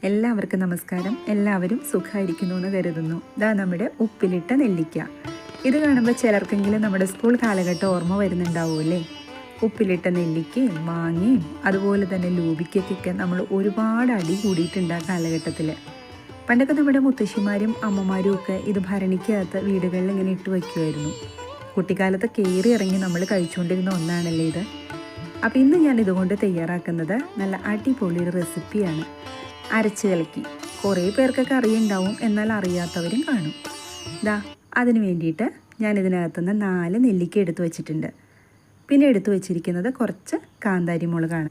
എല്ലാവർക്കും നമസ്കാരം. എല്ലാവരും സുഖമായിരിക്കുന്നു എന്ന് കരുതുന്നു. ഇതാ നമ്മുടെ ഉപ്പിലിട്ട നെല്ലിക്ക. ഇത് കാണുമ്പോൾ ചിലർക്കെങ്കിലും നമ്മുടെ സ്കൂൾ കാലഘട്ടം ഓർമ്മ വരുന്നുണ്ടാവുമല്ലേ. ഉപ്പിലിട്ട നെല്ലിക്കയും മാങ്ങയും അതുപോലെ തന്നെ ലൂബിക്കൊക്കെ നമ്മൾ ഒരുപാട് അടി കൂടിയിട്ടുണ്ട് ആ കാലഘട്ടത്തിൽ. പണ്ടൊക്കെ നമ്മുടെ മുത്തശ്ശിമാരും അമ്മമാരും ഒക്കെ ഇത് ഭരണിക്കകത്ത് വീടുകളിൽ ഇങ്ങനെ ഇട്ട് വയ്ക്കുമായിരുന്നു. കുട്ടിക്കാലത്ത് കയറി ഇറങ്ങി നമ്മൾ കഴിച്ചുകൊണ്ടിരുന്ന ഒന്നാണല്ലേ ഇത്. അപ്പോൾ ഇന്ന് ഞാൻ ഇതുകൊണ്ട് തയ്യാറാക്കുന്നത് നല്ല അടിപൊളി ഒരു റെസിപ്പിയാണ്. അരച്ച് കലക്കി. കുറേ പേർക്കൊക്കെ അറിയുണ്ടാവും, എന്നാൽ അറിയാത്തവരും കാണും. അതിന് വേണ്ടിയിട്ട് ഞാൻ ഇതിനകത്തുനിന്ന് 4 നെല്ലിക്ക എടുത്തു വച്ചിട്ടുണ്ട്. പിന്നെ എടുത്തു വച്ചിരിക്കുന്നത് കുറച്ച് കാന്താരി മുളകാണ്.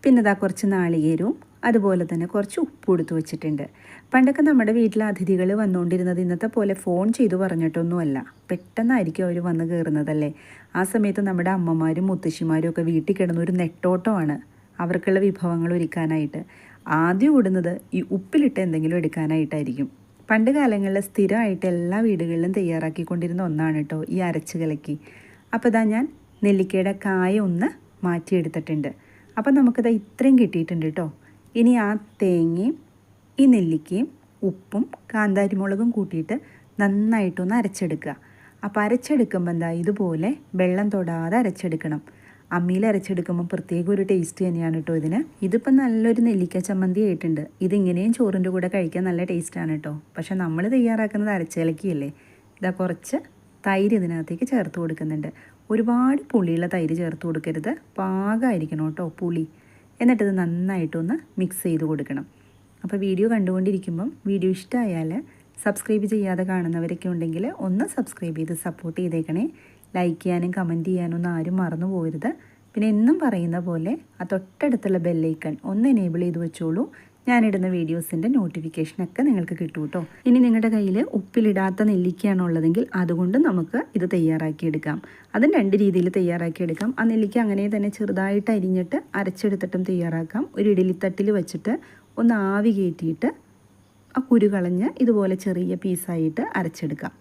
പിന്നെ കുറച്ച് നാളികേരവും അതുപോലെ തന്നെ കുറച്ച് ഉപ്പും എടുത്തു വച്ചിട്ടുണ്ട്. പണ്ടൊക്കെ നമ്മുടെ വീട്ടിൽ അതിഥികൾ വന്നുകൊണ്ടിരുന്നത് ഇന്നത്തെ പോലെ ഫോൺ ചെയ്തു പറഞ്ഞിട്ടൊന്നുമല്ല. പെട്ടെന്നായിരിക്കും അവർ വന്ന് കയറുന്നതല്ലേ. ആ സമയത്ത് നമ്മുടെ അമ്മമാരും മുത്തശ്ശിമാരും ഒക്കെ വീട്ടിൽ കിടന്നൊരു നെട്ടോട്ടമാണ് അവർക്കുള്ള വിഭവങ്ങൾ ഒരുക്കാനായിട്ട്. ആദ്യം ഓടുന്നത് ഈ ഉപ്പിലിട്ട് എന്തെങ്കിലും എടുക്കാനായിട്ടായിരിക്കും. പണ്ട് കാലങ്ങളിൽ സ്ഥിരമായിട്ട് എല്ലാ വീടുകളിലും തയ്യാറാക്കിക്കൊണ്ടിരുന്ന ഒന്നാണ് കേട്ടോ ഈ അരച്ച് കലക്കി. അപ്പോൾ ഞാൻ നെല്ലിക്കയുടെ കായ ഒന്ന് മാറ്റിയെടുത്തിട്ടുണ്ട്. അപ്പം നമുക്കിത് ഇത്രയും കിട്ടിയിട്ടുണ്ട് കേട്ടോ. ഇനി ആ തേങ്ങയും ഈ നെല്ലിക്കയും ഉപ്പും കാന്താരി മുളകും കൂട്ടിയിട്ട് നന്നായിട്ടൊന്ന് അരച്ചെടുക്കുക. അപ്പോൾ അരച്ചെടുക്കുമ്പോൾ ഇതുപോലെ വെള്ളം തൊടാതെ അരച്ചെടുക്കണം. അമ്മിയിൽ അരച്ചെടുക്കുമ്പോൾ പ്രത്യേക ഒരു ടേസ്റ്റ് തന്നെയാണ് കേട്ടോ ഇതിന്. ഇതിപ്പോൾ നല്ലൊരു നെല്ലിക്ക ചമ്മന്തി ആയിട്ടുണ്ട്. ഇതിങ്ങനെയും ചോറിൻ്റെ കൂടെ കഴിക്കാൻ നല്ല ടേസ്റ്റാണ് കേട്ടോ. പക്ഷേ നമ്മൾ തയ്യാറാക്കുന്നത് അരച്ച് കലക്കിയല്ലേ. കുറച്ച് തൈര് ഇതിനകത്തേക്ക് ചേർത്ത് കൊടുക്കുന്നുണ്ട്. ഒരുപാട് പുളിയുള്ള തൈര് ചേർത്ത് കൊടുക്കരുത്, പാകമായിരിക്കണം കേട്ടോ പുളി. എന്നിട്ടിത് നന്നായിട്ടൊന്ന് മിക്സ് ചെയ്ത് കൊടുക്കണം. അപ്പോൾ വീഡിയോ കണ്ടുകൊണ്ടിരിക്കുമ്പം വീഡിയോ ഇഷ്ടമായാൽ സബ്സ്ക്രൈബ് ചെയ്യാതെ കാണുന്നവരൊക്കെ ഉണ്ടെങ്കിൽ ഒന്ന് സബ്സ്ക്രൈബ് ചെയ്ത് സപ്പോർട്ട് ചെയ്തേക്കണേ. ലൈക്ക് ചെയ്യാനും കമൻറ്റ് ചെയ്യാനൊന്നും ആരും മറന്നു പോകരുത്. പിന്നെ എന്നും പറയുന്ന പോലെ ആ തൊട്ടടുത്തുള്ള ബെല്ലൈക്കൺ ഒന്ന് എനേബിൾ ചെയ്ത് വെച്ചോളൂ. ഞാനിടുന്ന വീഡിയോസിൻ്റെ നോട്ടിഫിക്കേഷനൊക്കെ നിങ്ങൾക്ക് കിട്ടും കേട്ടോ. ഇനി നിങ്ങളുടെ കയ്യിൽ ഉപ്പിലിടാത്ത നെല്ലിക്കയാണുള്ളതെങ്കിൽ അതുകൊണ്ട് നമുക്ക് ഇത് തയ്യാറാക്കിയെടുക്കാം. അതും 2 രീതിയിൽ തയ്യാറാക്കിയെടുക്കാം. ആ നെല്ലിക്ക അങ്ങനെ തന്നെ ചെറുതായിട്ട് അരിഞ്ഞിട്ട് അരച്ചെടുത്തിട്ടും തയ്യാറാക്കാം. ഒരു ഇഡലിത്തട്ടിൽ വെച്ചിട്ട് ഒന്ന് ആവി കയറ്റിയിട്ട് ആ കുരു കളഞ്ഞ് ഇതുപോലെ ചെറിയ പീസായിട്ട് അരച്ചെടുക്കാം.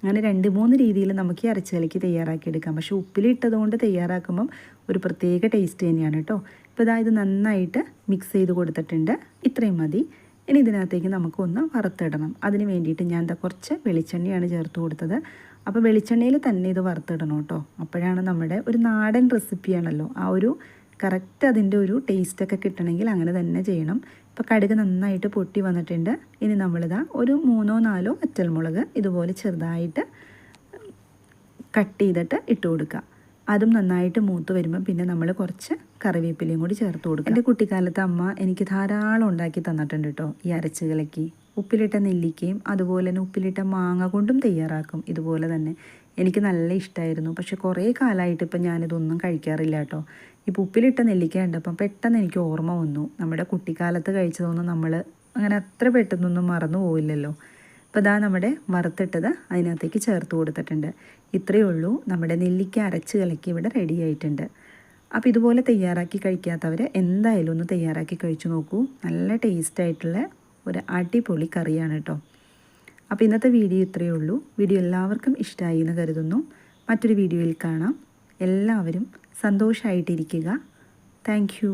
അങ്ങനെ 2-3 രീതിയിൽ നമുക്ക് ഈ അരച്ച് കലക്കി തയ്യാറാക്കിയെടുക്കാം. പക്ഷേ ഉപ്പിലിട്ടതുകൊണ്ട് തയ്യാറാക്കുമ്പം ഒരു പ്രത്യേക ടേസ്റ്റ് തന്നെയാണ് കേട്ടോ. ഇപ്പോൾ ഇത് നന്നായിട്ട് മിക്സ് ചെയ്ത് കൊടുത്തിട്ടുണ്ട്. ഇത്രയും മതി. ഇനി ഇതിനകത്തേക്ക് നമുക്കൊന്ന് വറുത്തിടണം. അതിന് വേണ്ടിയിട്ട് ഞാൻ കുറച്ച് വെളിച്ചെണ്ണയാണ് ചേർത്ത് കൊടുത്തത്. അപ്പോൾ വെളിച്ചെണ്ണയിൽ തന്നെ ഇത് വറുത്തിടണം കേട്ടോ. അപ്പോഴാണ് നമ്മുടെ ഒരു നാടൻ റെസിപ്പിയാണല്ലോ, ആ ഒരു കറക്റ്റ് അതിൻ്റെ ഒരു ടേസ്റ്റൊക്കെ കിട്ടണമെങ്കിൽ അങ്ങനെ തന്നെ ചെയ്യണം. ഇപ്പോൾ കടുക് നന്നായിട്ട് പൊട്ടി വന്നിട്ടുണ്ട്. ഇനി നമ്മളിതാ ഒരു 3-4 വറ്റൽമുളക് ഇതുപോലെ ചെറുതായിട്ട് കട്ട് ചെയ്തിട്ട് ഇട്ട് കൊടുക്കുക. അതും നന്നായിട്ട് മൂത്ത് വരുമ്പം പിന്നെ നമ്മൾ കുറച്ച് കറിവേപ്പിലയും കൂടി ചേർത്ത് കൊടുക്കുക. എൻ്റെ കുട്ടിക്കാലത്ത് അമ്മ എനിക്ക് ധാരാളം ഉണ്ടാക്കി തന്നിട്ടുണ്ട് കേട്ടോ ഈ അരച്ച് കലക്കി. ഉപ്പിലിട്ട നെല്ലിക്കയും അതുപോലെ തന്നെ ഉപ്പിലിട്ട മാങ്ങ കൊണ്ടും തയ്യാറാക്കും ഇതുപോലെ തന്നെ. എനിക്ക് നല്ല ഇഷ്ടമായിരുന്നു. പക്ഷെ കുറേ കാലമായിട്ട് ഇപ്പം ഞാനിതൊന്നും കഴിക്കാറില്ല കേട്ടോ. ഇപ്പോൾ ഉപ്പിലിട്ട നെല്ലിക്ക കണ്ടപ്പം പെട്ടെന്ന് എനിക്ക് ഓർമ്മ വന്നു, നമ്മുടെ കുട്ടിക്കാലത്ത് കഴിച്ചതൊന്നും നമ്മൾ അങ്ങനെ അത്ര പെട്ടെന്നൊന്നും മറന്നു പോവില്ലല്ലോ. അപ്പോൾ നമ്മുടെ വറുത്തിട്ടത് അതിനകത്തേക്ക് ചേർത്ത് കൊടുത്തിട്ടുണ്ട്. ഇത്രയേ ഉള്ളൂ, നമ്മുടെ നെല്ലിക്ക അരച്ച് കലക്കി ഇവിടെ റെഡി ആയിട്ടുണ്ട്. അപ്പോൾ ഇതുപോലെ തയ്യാറാക്കി കഴിക്കാത്തവർ എന്തായാലും ഒന്ന് തയ്യാറാക്കി കഴിച്ചു നോക്കൂ. നല്ല ടേസ്റ്റായിട്ടുള്ള ഒരു അടിപൊളി കറിയാണ് കേട്ടോ. അപ്പോൾ ഇന്നത്തെ വീഡിയോ ഇത്രയേ ഉള്ളൂ. വീഡിയോ എല്ലാവർക്കും ഇഷ്ടമായി എന്ന് കരുതുന്നു. മറ്റൊരു വീഡിയോയിൽ കാണാം. എല്ലാവരും സന്തോഷമായിട്ടിരിക്കുക. Thank you.